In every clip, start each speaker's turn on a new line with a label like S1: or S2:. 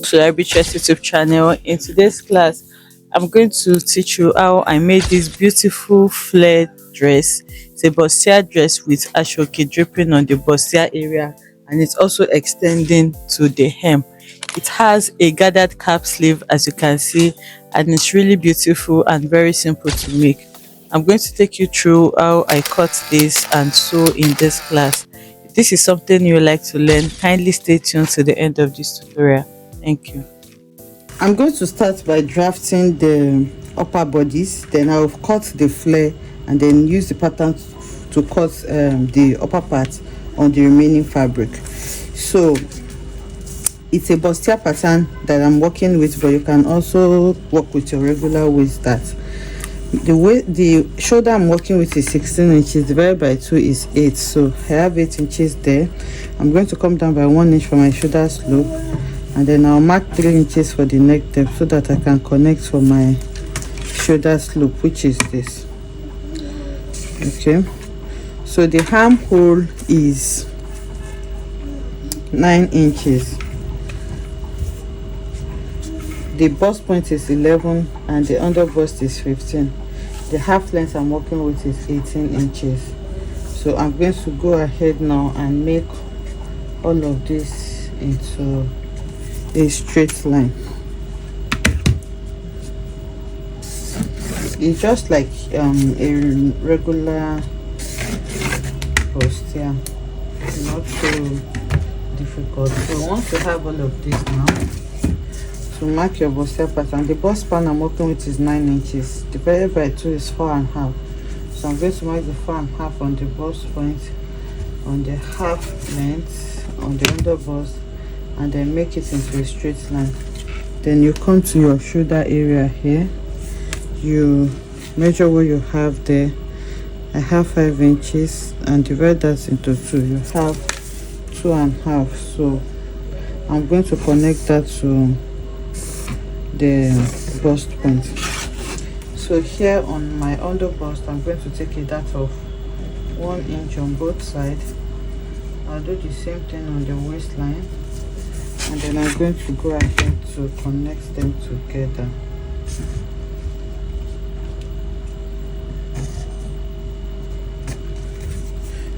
S1: to the Richness YouTube channel. In today's class, I'm going to teach you how I made this beautiful flare dress. It's a bustier dress with Asooke dripping on the bustier area, and it's also extending to the hem. It has a gathered cap sleeve, as you can see, and it's really beautiful and very simple to make. I'm going to take you through how I cut this and sew in this class. If this is something you would like to learn, kindly stay tuned to the end of this tutorial. Thank you. I'm going to start by drafting the upper bodice, then I'll cut the flare and then use the pattern to cut the upper part on the remaining fabric. So it's a bustier pattern that I'm working with, but you can also work with your regular waist. That the shoulder I'm working with is 16 inches, divided by 2 is 8, so I have 8 inches there. I'm going to come down by 1 inch for my shoulder slope, and then I'll mark 3 inches for the neck depth so that I can connect for my shoulder slope, which is this. Okay, so the armhole is 9 inches, the bust point is 11, and the under bust is 15. The half length I'm working with is 18 inches. So I'm going to go ahead now and make all of this into a straight line. It's just like a regular bustier, not so difficult. So once you have all of this now, to mark your bustier pattern, the bust span I'm working with is 9 inches, divided by 2 is 4.5. So I'm going to mark the 4.5 on the bust point, on the half length, on the under bust, and then make it into a straight line. Then you come to your shoulder area here, you measure what you have there. I have 5 inches and divide that into 2, you have 2.5. So I'm going to connect that to the bust point. So here on my under bust, I'm going to take a dart of 1 inch on both sides. I'll do the same thing on the waistline, and then I'm going to go ahead to connect them together.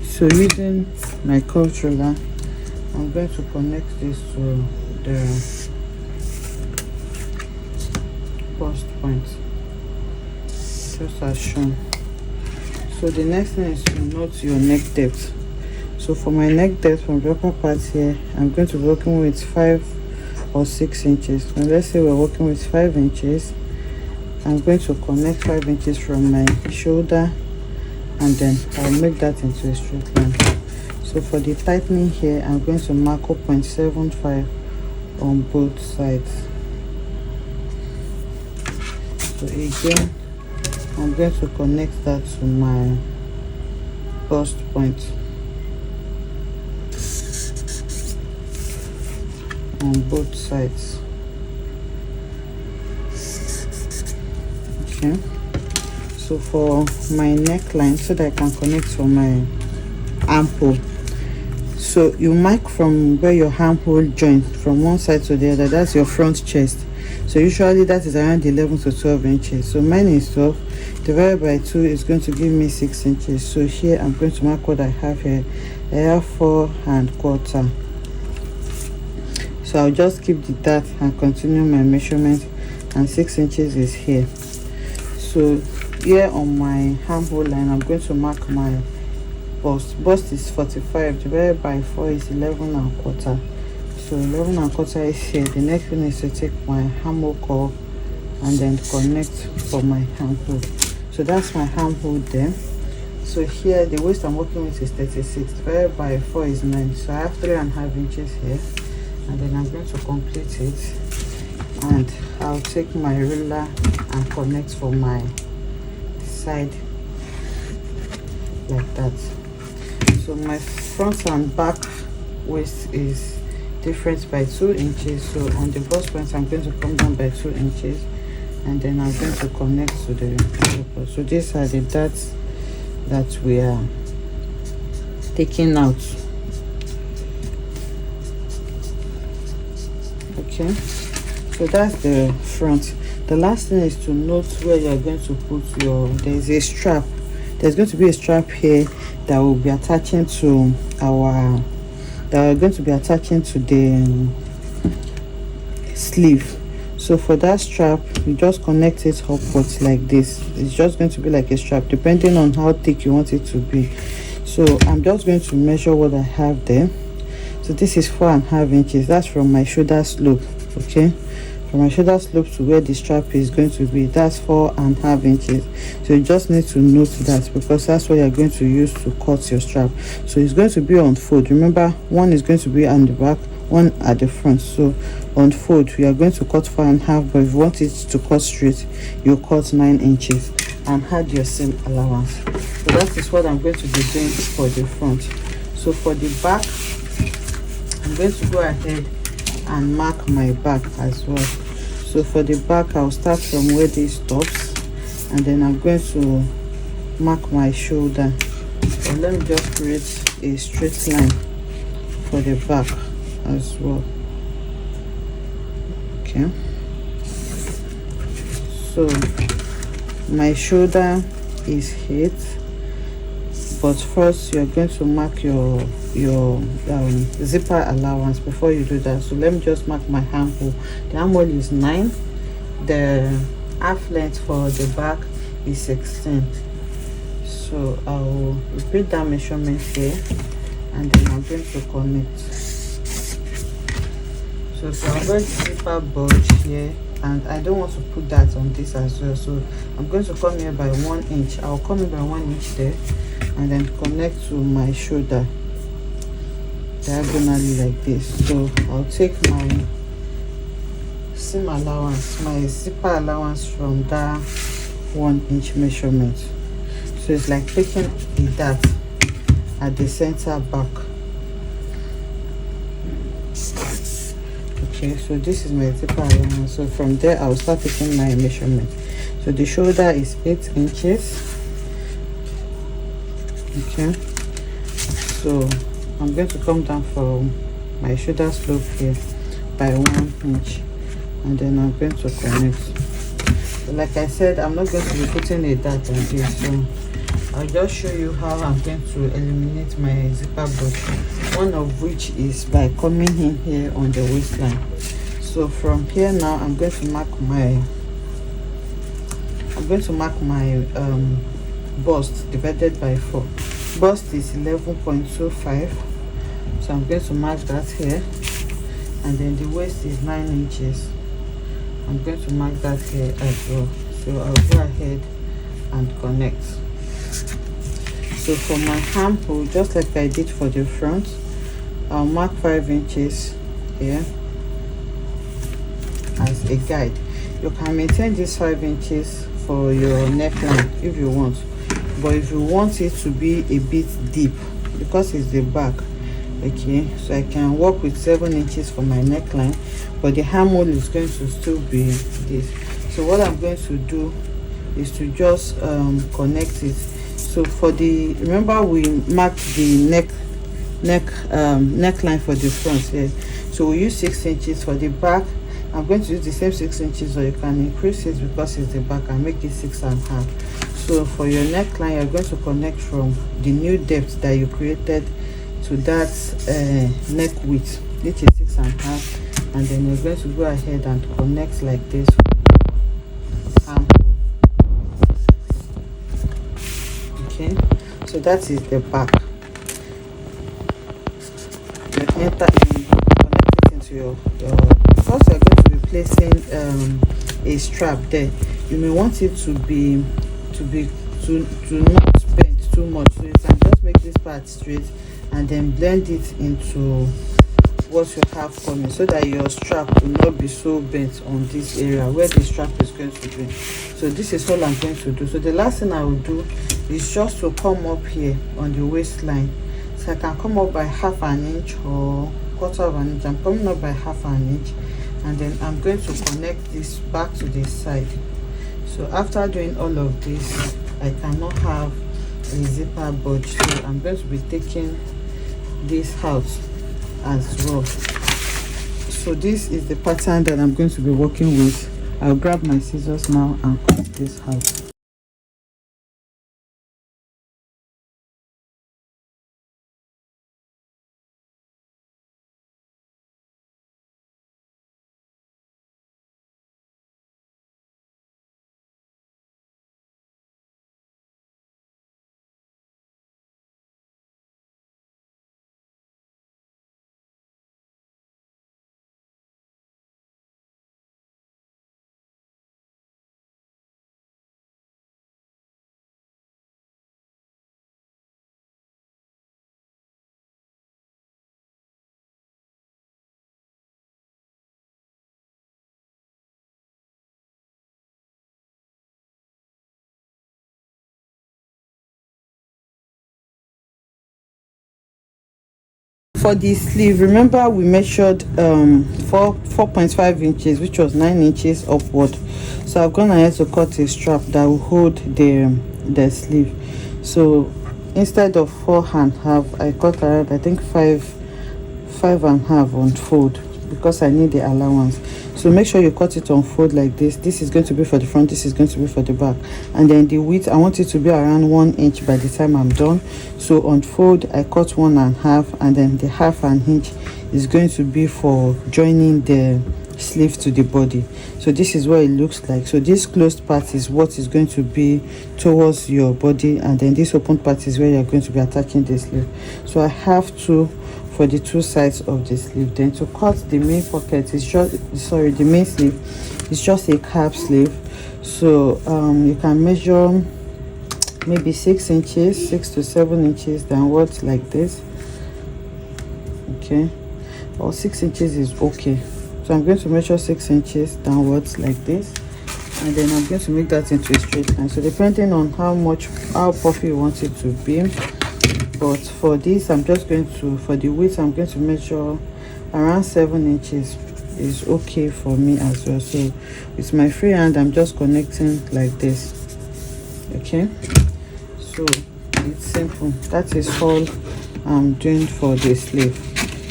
S1: So using my curved ruler, I'm going to connect this to the bust point, just as shown. So the next thing is to note your neck depth. So for my neck depth from the upper part here, I'm going to be working with 5 or 6 inches. Now let's say we're working with 5 inches. I'm going to connect 5 inches from my shoulder, and then I'll make that into a straight line. So for the tightening here, I'm going to mark 0.75 on both sides. So again, I'm going to connect that to my bust point on both sides. Okay, so for my neckline, so that I can connect for my armhole, so you mark from where your armhole joint from one side to the other, that's your front chest. So usually that is around 11 to 12 inches. So mine is 12, divided by 2 is going to give me 6 inches. So here I'm going to mark what I have here. I have 4.25. So I'll just keep the dart and continue my measurement, and 6 inches is here. So here on my armhole line, I'm going to mark my bust. Bust is 45, divided by 4 is 11.25. So 11.25 is here. The next thing is to take my armhole curve and then connect for my armhole. So that's my armhole there. So here the waist I'm working with is 36, divided by 4 is 9. So I have 3.5 inches here, and then I'm going to complete it, and I'll take my ruler and connect for my side like that. So my front and back waist is different by 2 inches. So on the bust point, I'm going to come down by 2 inches, and then I'm going to connect to the. So these are the darts that we are taking out. Okay, so that's the front. The last thing is to note where you're going to put your, there's a strap. There's going to be a strap here that will be attaching to our, that we're going to be attaching to the sleeve. So for that strap, you just connect it upwards like this. It's just going to be like a strap depending on how thick you want it to be. So I'm just going to measure what I have there. So this is 4.5 inches. That's from my shoulder slope. Okay, from my shoulder slope to where the strap is going to be, that's 4.5 inches. So you just need to note that, because that's what you're going to use to cut your strap. So it's going to be on fold. Remember, one is going to be on the back, one at the front. So on fold, we are going to cut 4.5, but if you want it to cut straight, you cut 9 inches and add your seam allowance. So that is what I'm going to be doing for the front. So for the back, I'm going to go ahead and mark my back as well. So for the back, I'll start from where this stops, and then I'm going to mark my shoulder. So let me just create a straight line for the back as well. Okay, so my shoulder is 8, but first you're going to mark your zipper allowance before you do that. So let me just mark my armhole. The armhole is 9, the half length for the back is 16. So I'll repeat that measurement here, and then I'm going to connect. So I'm going to zipper bulge here, and I don't want to put that on this as well. So I'm going to come here by 1 inch. I'll come in by 1 inch there, and then connect to my shoulder diagonally like this. So I'll take my seam allowance, my zipper allowance from that 1 inch measurement. So it's like taking a dart at the center back. Okay, so this is my zipper allowance. So from there, I'll start taking my measurement. So the shoulder is 8 inches. Okay, so I'm going to come down from my shoulder slope here by 1 inch, and then I'm going to connect. So like I said, I'm not going to be putting a dart on this, so I'll just show you how I'm going to eliminate my zipper bulge, one of which is by coming in here on the waistline. So from here now, I'm going to mark my bust divided by 4. Bust is 11.25, so I'm going to mark that here, and then the waist is 9 inches. I'm going to mark that here as well. So I'll go ahead and connect. So for my armhole, just like I did for the front, I'll mark 5 inches here as a guide. You can maintain this 5 inches for your neckline if you want, but if you want it to be a bit deep, because it's the back, okay, so I can work with 7 inches for my neckline, but the armhole is going to still be this. So what I'm going to do is to just connect it. So for the, remember we marked the neckline for the front here, so we use 6 inches. For the back, I'm going to use the same 6 inches, or you can increase it because it's the back and make it 6.5. So for your neckline, you're going to connect from the new depth that you created to that neck width, which is 6.5, and then you're going to go ahead and connect like this for armhole. Okay, so that is the back. You enter in, connect it into your because you're going to be placing a strap there. You may want it to not bend too much, so you can just make this part straight and then blend it into what you have coming, so that your strap will not be so bent on this area where the strap is going to be. So this is all I'm going to do. So the last thing I will do is just to come up here on the waistline. So I can come up by 1/2 inch or 1/4 inch. I'm coming up by 1/2 inch, and then I'm going to connect this back to this side. So after doing all of this, I cannot have a zipper bulge, so I'm going to be taking this out as well. So this is the pattern that I'm going to be working with. I'll grab my scissors now and cut this out. For the sleeve, remember we measured 4.5 inches, which was 9 inches upward. So I've gone ahead to cut a strap that will hold the sleeve. So instead of 4.5, I cut around, I think 5.5 on fold, because I need the allowance. So make sure you cut it on fold like this. This is going to be for the front, this is going to be for the back, and then the width, I want it to be around 1 inch by the time I'm done. So on fold I cut 1.5, and then the 1/2 inch is going to be for joining the sleeve to the body. So this is what it looks like. So this closed part is what is going to be towards your body, and then this open part is where you're going to be attaching the sleeve. So I have to for the 2 sides of the sleeve. Then to cut the main pocket is just, sorry, the main sleeve is just a cap sleeve. So you can measure maybe 6 inches, 6 to 7 inches downwards like this, okay, or 6 inches is okay. So I'm going to measure 6 inches downwards like this, and then I'm going to make that into a straight line. So depending on how puffy you want it to be, but for this I'm just going to, for the width, I'm going to measure around 7 inches is okay for me as well. So with my free hand I'm just connecting like this, okay. So it's simple. That is all I'm doing for the sleeve.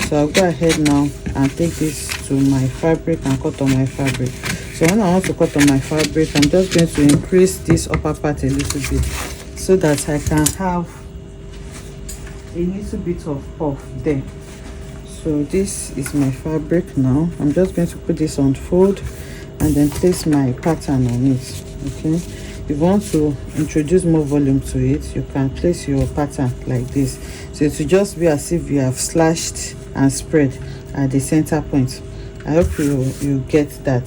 S1: So I'll go ahead now and take this to my fabric and cut on my fabric. So when I want to cut on my fabric, I'm just going to increase this upper part a little bit so that I can have a little bit of puff there. So this is my fabric now. I'm just going to put this on fold and then place my pattern on it, okay. If you want to introduce more volume to it, you can place your pattern like this. So it will just be as if you have slashed and spread at the center point. I hope you get that,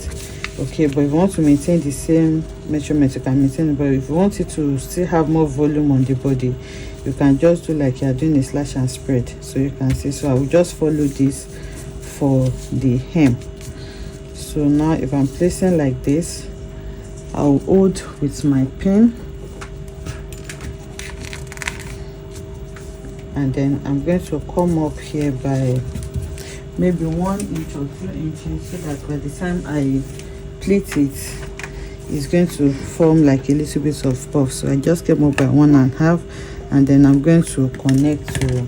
S1: okay. But if you want to maintain the same measurement, you can maintain it. But if you want it to still have more volume on the body, you can just do like you're doing a slash and spread, so you can see. So I will just follow this for the hem. So now if I'm placing like this, I'll hold with my pin, and then I'm going to come up here by maybe 1 inch or 2 inches, so that by the time I pleat it, it's going to form like a little bit of puff. So I just came up by 1.5, and then I'm going to connect to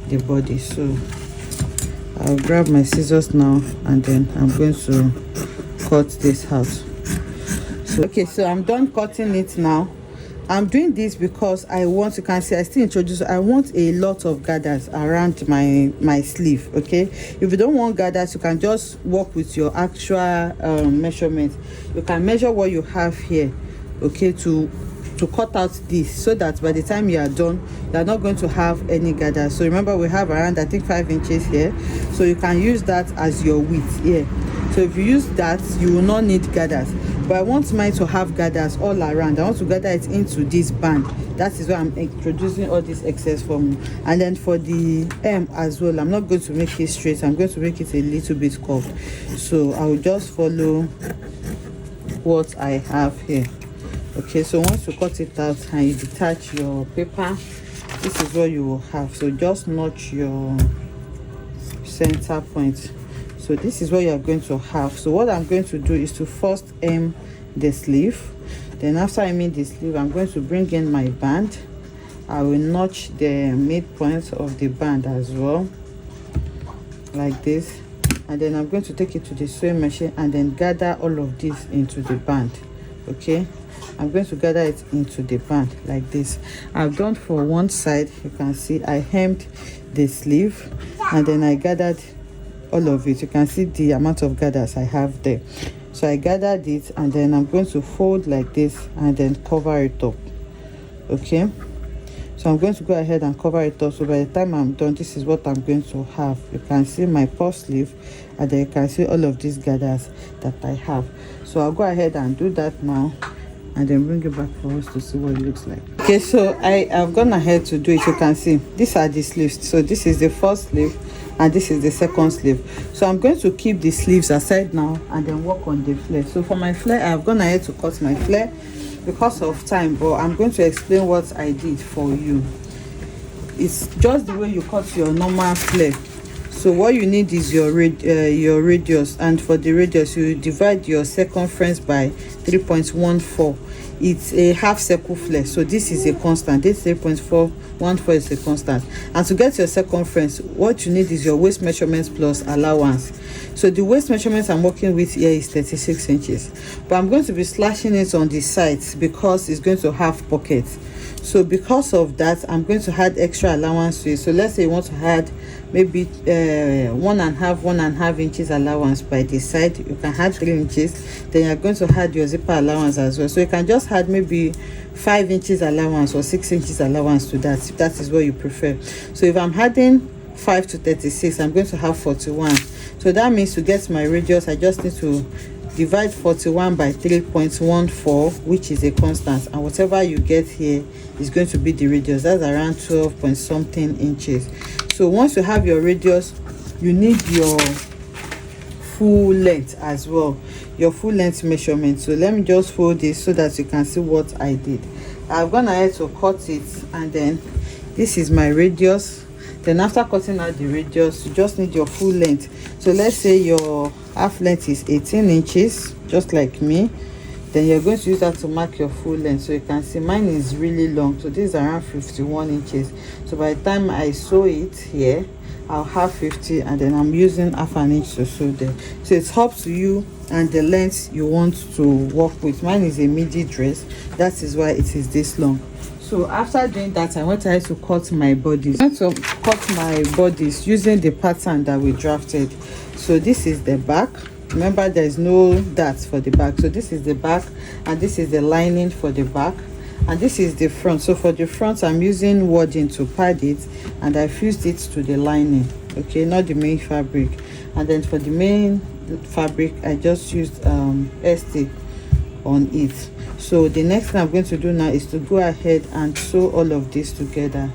S1: the body. So I'll grab my scissors now, and then I'm going to cut this out. So okay, so I'm done cutting it now. I'm doing this because I want, you can see I still introduce, I want a lot of gathers around my sleeve, okay. If you don't want gathers, you can just work with your actual measurement. You can measure what you have here, okay, to cut out this, so that by the time you are done, you're not going to have any gathers. So remember, we have around, I think, 5 inches here, so you can use that as your width here. So if you use that, you will not need gathers. But I want mine to have gathers all around. I want to gather it into this band. That is why I'm introducing all this excess from. And then for the hem as well, I'm not going to make it straight, I'm going to make it a little bit curved. So I will just follow what I have here, okay. So once you cut it out and you detach your paper, this is what you will have. So just notch your center point. So this is what you are going to have. So what I'm going to do is to first hem the sleeve. Then after I made the sleeve, I'm going to bring in my band. I will notch the midpoint of the band as well, like this. and then I'm going to take it to the sewing machine and then gather all of this into the band. Okay, I'm going to gather it into the band like this. I've done for one side. You can see I hemmed the sleeve and then I gathered all of it. You can see the amount of gathers I have there. So I gathered it and then I'm going to fold like this and then cover it up. Okay, so I'm going to go ahead and cover it up. So by the time I'm done, this is what I'm going to have. You can see my puff sleeve and then you can see all of these gathers that I have. So I'll go ahead and do that now and then bring it back for us to see what it looks like. Okay, so I have gone ahead to do it. You can see these are the sleeves. So this is the first sleeve and this is the second sleeve. So I'm going to keep the sleeves aside now and then work on the flare. So for my flare, I have gone ahead to cut my flare because of time, but I'm going to explain what I did for you. It's just the way you cut your normal flare. So what you need is your radius, and for the radius you divide your circumference by 3.14. It's a half circle flare, so this is a constant. This 3.414 is a constant. And to get your circumference, what you need is your waist measurements plus allowance. So the waist measurements I'm working with here is 36 inches, but I'm going to be slashing it on the sides because it's going to have pockets. So because of that, I'm going to add extra allowance to it. So let's say you want to add maybe 1.5 inches allowance by the side. You can add 3 inches. Then you're going to add your zipper allowance as well. So you can just add maybe 5 inches allowance or 6 inches allowance to that, if that is what you prefer. So if I'm adding 5 to 36, I'm going to have 41. So that means to get my radius, I just need to divide 41 by 3.14, which is a constant, and whatever you get here is going to be the radius. That's around 12 point something inches. So once you have your radius, you need your full length as well, your full length measurement. So let me just fold this so that you can see what I did. I've gone ahead to cut it, and then this is my radius. Then after cutting out the radius, you just need your full length. So let's say your half length is 18 inches, just like me. Then you're going to use that to mark your full length. So you can see mine is really long, so this is around 51 inches. So by the time I sew it here, I'll have 50, and then I'm using half an inch to sew there. So it's up to you and the length you want to work with. Mine is a midi dress, that is why it is this long. So after doing that, I went ahead to cut my bodice. I'm going to cut my bodice using the pattern that we drafted. So this is the back. Remember, there is no darts for the back. So this is the back, and this is the lining for the back, and this is the front. So for the front, I'm using wadding to pad it, and I fused it to the lining. Okay, not the main fabric. And then for the main fabric, I just used ST on it. So the next thing I'm going to do now is to go ahead and sew all of this together.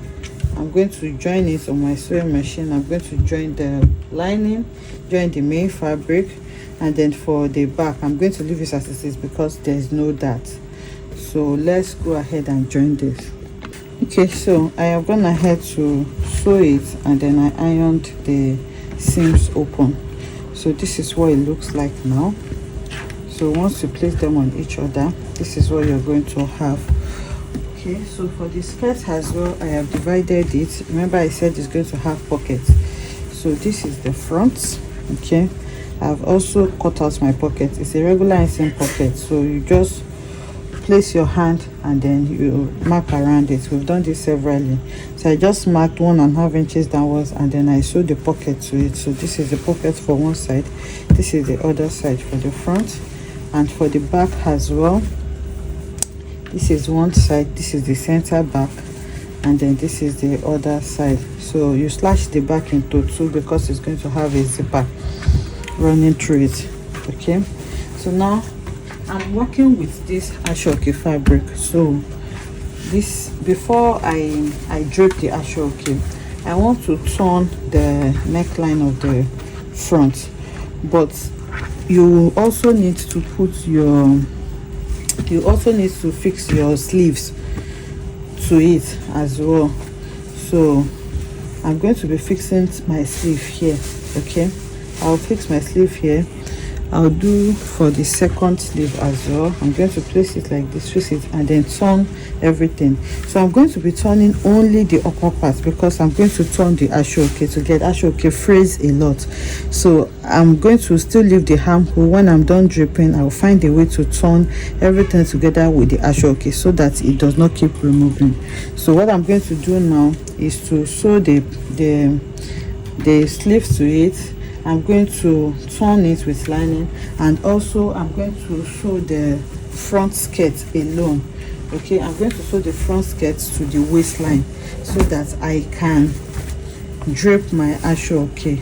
S1: I'm going to join it on my sewing machine. I'm going to join the lining, join the main fabric, and then for the back, I'm going to leave it as it is because there's no dart. So let's go ahead and join this. Okay, so I have gone ahead to sew it, and then I ironed the seams open. So this is what it looks like now. So once you place them on each other, this is what you're going to have. Okay, so for the skirt as well, I have divided it. Remember, I said it's going to have pockets. So this is the front. Okay, I've also cut out my pocket. It's a regular inseam pocket, so you just place your hand and then you mark around it. We've done this severally. So I just marked 1.5 inches downwards, and then I sewed the pocket to it. So this is the pocket for one side, this is the other side for the front. And for the back as well, this is one side, this is the center back, and then this is the other side. So you slash the back into two because it's going to have a zipper running through it. Okay, so now I'm working with this Asooke fabric. So this, before I drape the Asooke, I want to turn the neckline of the front, but you also need to fix your sleeves to it as well. So I'm going to be fixing my sleeve here. Okay, I'll fix my sleeve here, I'll do for the second sleeve as well. I'm going to place it like this, twist it, and then turn everything. So I'm going to be turning only the upper part because I'm going to turn the Asooke to get Asooke phrase a lot. So I'm going to still leave the armhole. When I'm done draping, I'll find a way to turn everything together with the Asooke so that it does not keep removing. So what I'm going to do now is to sew the sleeves to it. I'm going to turn it with lining, and also I'm going to sew the front skirt alone. Okay, I'm going to sew the front skirt to the waistline so that I can drape my Asooke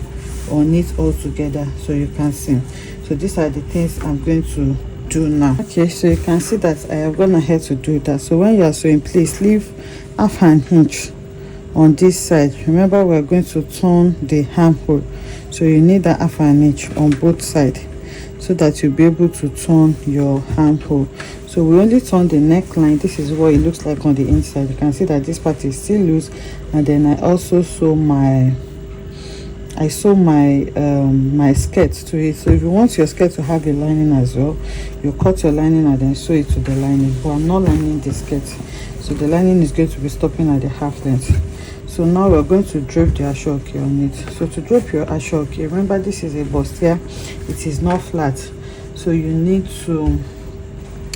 S1: on it all together, so you can see. So these are the things I'm going to do now. Okay, so you can see that I have gone ahead to do that. So when you are sewing, please leave half an inch on this side. Remember, we're going to turn the armhole, so you need that half an inch on both sides so that you'll be able to turn your armhole. So we only turn the neckline. This is what it looks like on the inside. You can see that this part is still loose, and then I also sew my my skirt to it. So if you want your skirt to have a lining as well, you cut your lining and then sew it to the lining. But I'm not lining the skirt, so the lining is going to be stopping at the half length. So now we're going to drape the Asooke on it. So to drape your Asooke, remember this is a bustier, it is not flat, so you need to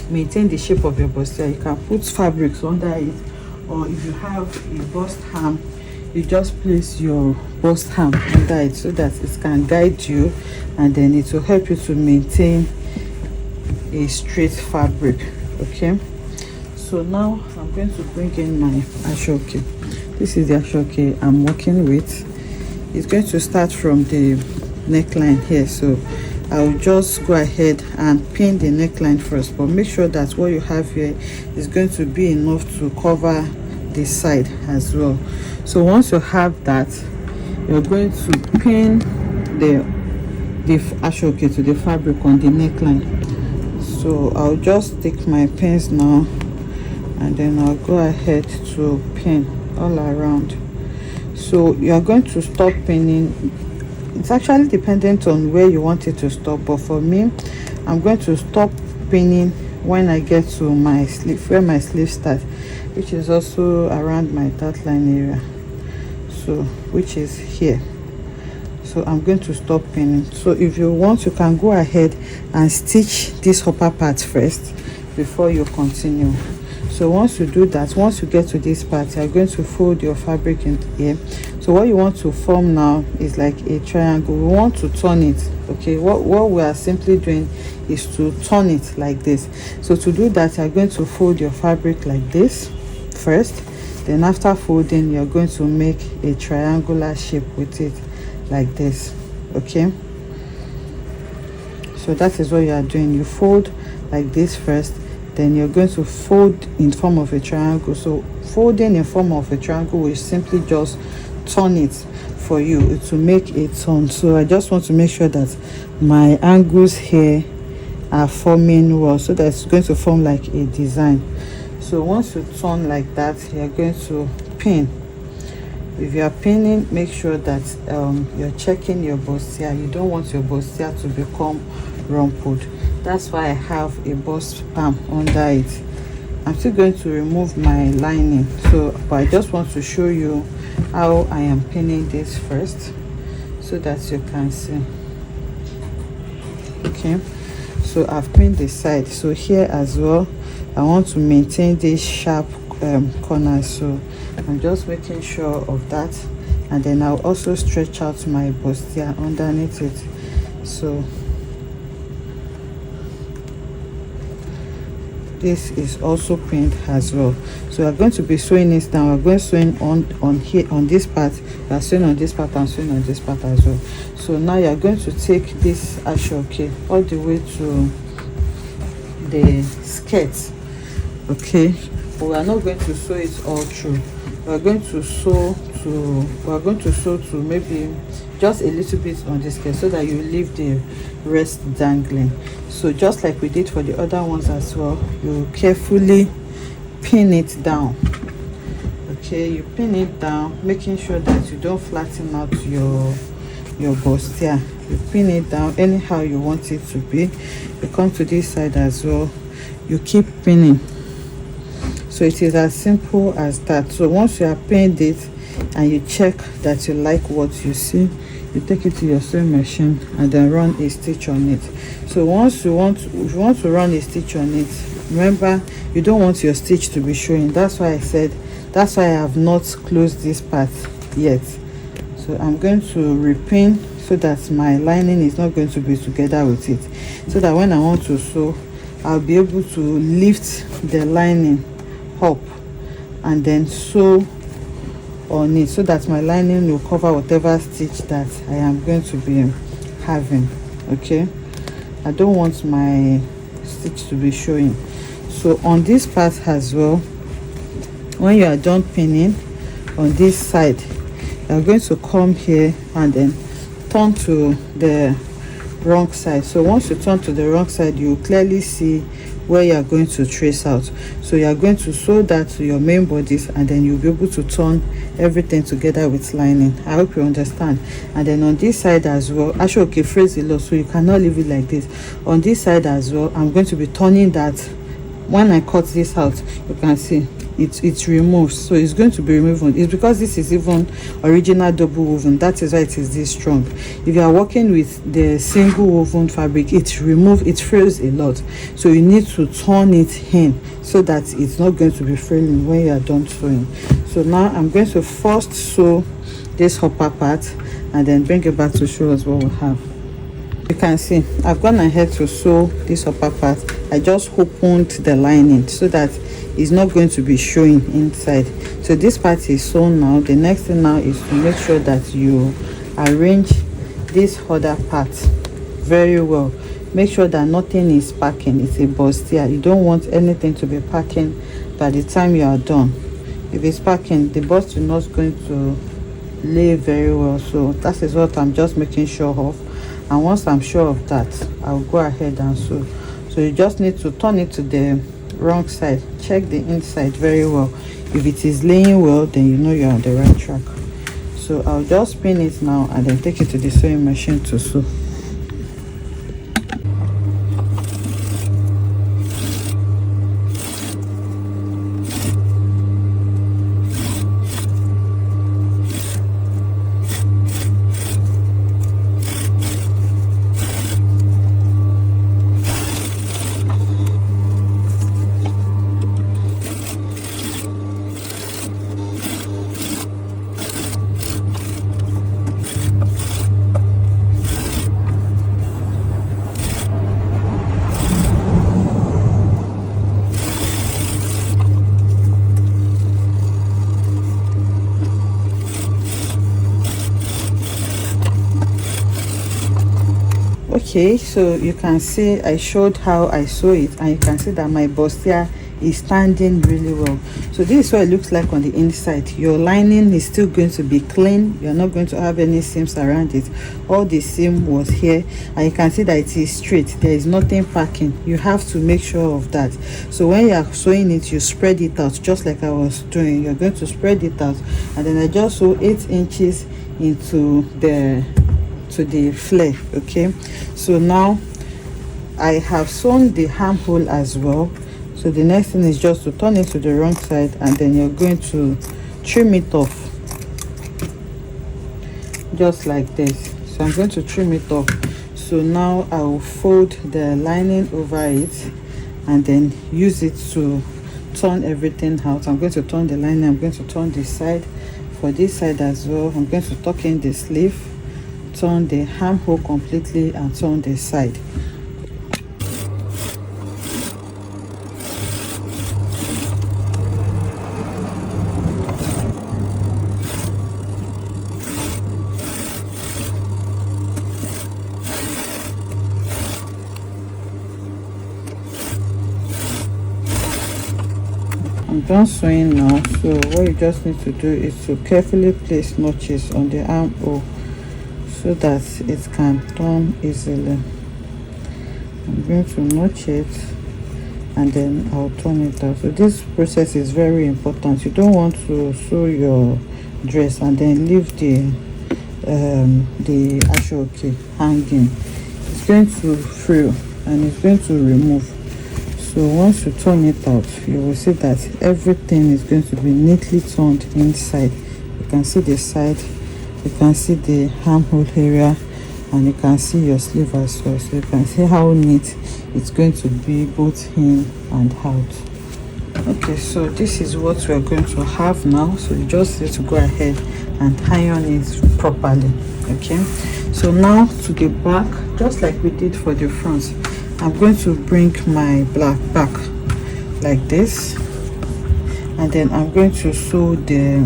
S1: maintain the shape of your bustier. You can put fabrics under it, or if you have a bust hem, you just place your bust hem under it so that it can guide you, and then it will help you to maintain a straight fabric. Okay, so now I'm going to bring in my Asooke. This is the Asooke I'm working with. It's going to start from the neckline here, so I'll just go ahead and pin the neckline first, but make sure that what you have here is going to be enough to cover the side as well. So once you have that, you're going to pin the Asooke to the fabric on the neckline. So I'll just take my pins now, and then I'll go ahead to pin all around. So you are going to stop pinning. It's actually dependent on where you want it to stop, but for me, I'm going to stop pinning when I get to my sleeve, where my sleeve starts, which is also around my dot line area, so which is here. So I'm going to stop pinning. So if you want, you can go ahead and stitch this upper part first before you continue. So once you do that, once you get to this part, you're going to fold your fabric in here. So what you want to form now is like a triangle. We want to turn it. Okay, what we are simply doing is to turn it like this. So to do that, you're going to fold your fabric like this first, then after folding, you're going to make a triangular shape with it like this. Okay, so that is what you are doing. You fold like this first, then you're going to fold in form of a triangle. So folding in form of a triangle will simply just turn it for you to make a turn. So I just want to make sure that my angles here are forming well, so that it's going to form like a design. So once you turn like that, you're going to pin. If you are pinning, make sure that you're checking your bustier. You don't want your bustier to become rumpled. That's why I have a bust palm under it. I'm still going to remove my lining, but I just want to show you how I am pinning this first so that you can see. Okay, so I've pinned the side. So here as well, I want to maintain this sharp corner, so I'm just making sure of that, and then I'll also stretch out my bustier underneath it. So this is also pinned as well. So we're going to be sewing this down. We're going to sewing on here, on this part. We're sewing on this part and sewing on this part as well. So now you're going to take this Asooke all the way to the skirt. Okay, but we are not going to sew it all through. We're going to sew to maybe just a little bit on this skirt, so that you leave the rest dangling. So just like we did for the other ones as well, you carefully pin it down. Okay, you pin it down, making sure that you don't flatten out your bustier you pin it down anyhow you want it to be. You come to this side as well, you keep pinning. So it is as simple as that. So once you have pinned it and you check that you like what you see, you take it to your sewing machine and then run a stitch on it. So once you want to run a stitch on it, remember you don't want your stitch to be showing. That's why I said, that's why I have not closed this part yet. So I'm going to repin so that my lining is not going to be together with it, so that when I want to sew, I'll be able to lift the lining up and then sew on it, so that my lining will cover whatever stitch that I am going to be having. Okay, I don't want my stitch to be showing. So on this part as well, when you are done pinning on this side, you're going to come here and then turn to the wrong side. So once you turn to the wrong side, you clearly see where you are going to trace out. So you are going to sew that to your main bodice, and then you'll be able to turn everything together with lining. I hope you understand. And then on this side as well, actually, okay, phrase a lot, so you cannot leave it like this. On this side as well, I'm going to be turning that. When I cut this out, you can see it's removed, so it's going to be removed. It's because this is even original double woven, that is why it is this strong. If you are working with the single woven fabric, it frills a lot, so you need to turn it in so that it's not going to be frilling when you are done sewing. So now I'm going to first sew this upper part and then bring it back to show us what we have. You can see I've gone ahead to sew this upper part. I just opened the lining so that it's not going to be showing inside. So this part is sewn now. The next thing now is to make sure that you arrange this other part very well. Make sure that nothing is packing. It's a bustier. You don't want anything to be packing by the time you are done. If it's packing, the bust is not going to lay very well. So that is what I'm just making sure of. And once I'm sure of that, I'll go ahead and sew. So you just need to turn it to the wrong side. Check the inside very well. If it is laying well, then you know you're on the right track. So I'll just pin it now and then take it to the sewing machine to sew. Okay, so you can see I showed how I sew it, and you can see that my bustier is standing really well. So this is what it looks like on the inside. Your lining is still going to be clean. You're not going to have any seams around it. All the seam was here, and you can see that it is straight. There is nothing packing. You have to make sure of that. So when you are sewing it, you spread it out just like I was doing. You're going to spread it out, and then I just sew 8 inches into the flare. Okay, so now I have sewn the armhole as well. So the next thing is just to turn it to the wrong side, and then you're going to trim it off just like this. So I'm going to trim it off. So now I will fold the lining over it and then use it to turn everything out. I'm going to turn the lining. I'm going to turn this side. For this side as well, I'm going to tuck in the sleeve, turn the armhole completely, and turn the side. I'm done sewing now. So what you just need to do is to carefully place notches on the armhole so that it can turn easily. I'm going to notch it and then I'll turn it out. So this process is very important. You don't want to sew your dress and then leave the
S2: the Aso Oke hanging, it's going to frill and it's going to remove. So once you turn it out, you will see that everything is going to be neatly turned inside. You can see the side, you can see the armhole area, and you can see your sleeve as well. So you can see how neat it's going to be both in and out. Okay, so this is what we're going to have now. So you just need to go ahead and iron it properly. Okay, so now to the back, just like we did for the front, I'm going to bring my black back like this, and then I'm going to sew the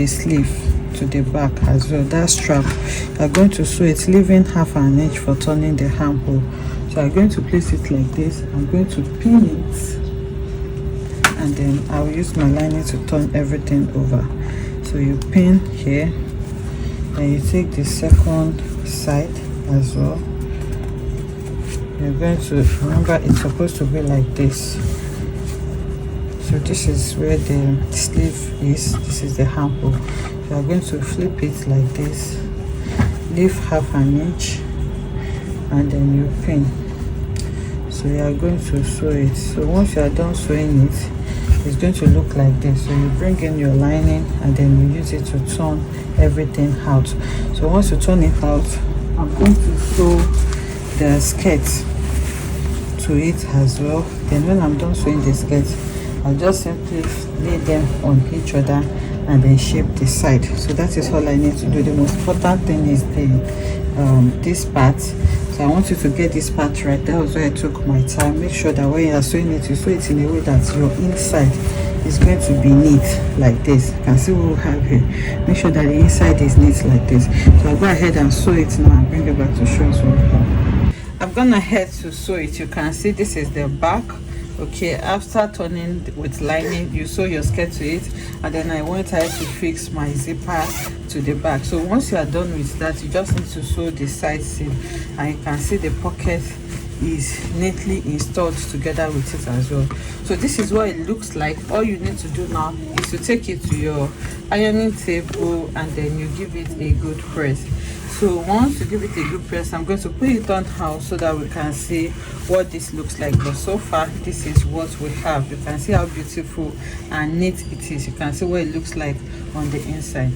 S2: sleeve to the back as well. That strap, you're going to sew it, leaving half an inch for turning the armhole. So I'm going to place it like this. I'm going to pin it, and then I'll use my lining to turn everything over. So you pin here, and you take the second side as well. You're going to remember it's supposed to be like this. So this is where the sleeve is, this is the armhole. So I'm going to flip it like this, leave half an inch, and then you pin. So you are going to sew it. So once you are done sewing it, it's going to look like this. So you bring in your lining, and then you use it to turn everything out. So once you turn it out, I'm going to sew the skirt to it as well. Then when I'm done sewing the skirt, I'll just simply lay them on each other and then shape the side. So that is all I need to do. The most important thing is this part. So I want you to get this part right. That was why I took my time. Make sure that when you are sewing it, you sew it in a way that your inside is going to be neat like this. You can see what we have here. Make sure that the inside is neat like this. So I'll go ahead and sew it now and bring it back to show us what we have. I'm gonna head to sew it. You can see this is the back. Okay, after turning with lining, you sew your skirt to it, and then I went ahead to fix my zipper to the back. So once you are done with that, you just need to sew the side seam, and you can see the pocket is neatly installed together with it as well. So this is what it looks like. All you need to do now is to take it to your ironing table, and then you give it a good press. So once you give it a good press, I'm going to put it on out so that we can see what this looks like. But so far, this is what we have. You can see how beautiful and neat it is. You can see what it looks like on the inside.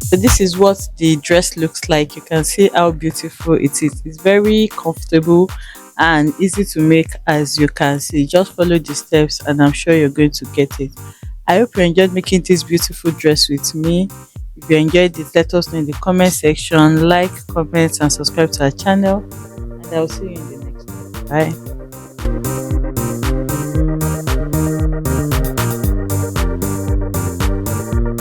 S1: So this is what the dress looks like. You can see how beautiful it is. It's very comfortable and easy to make, as you can see. Just follow the steps and I'm sure you're going to get it. I hope you enjoyed making this beautiful dress with me. If you enjoyed it, let us know in the comment section. Like, comment and subscribe to our channel, and I'll see you in the next one. Bye.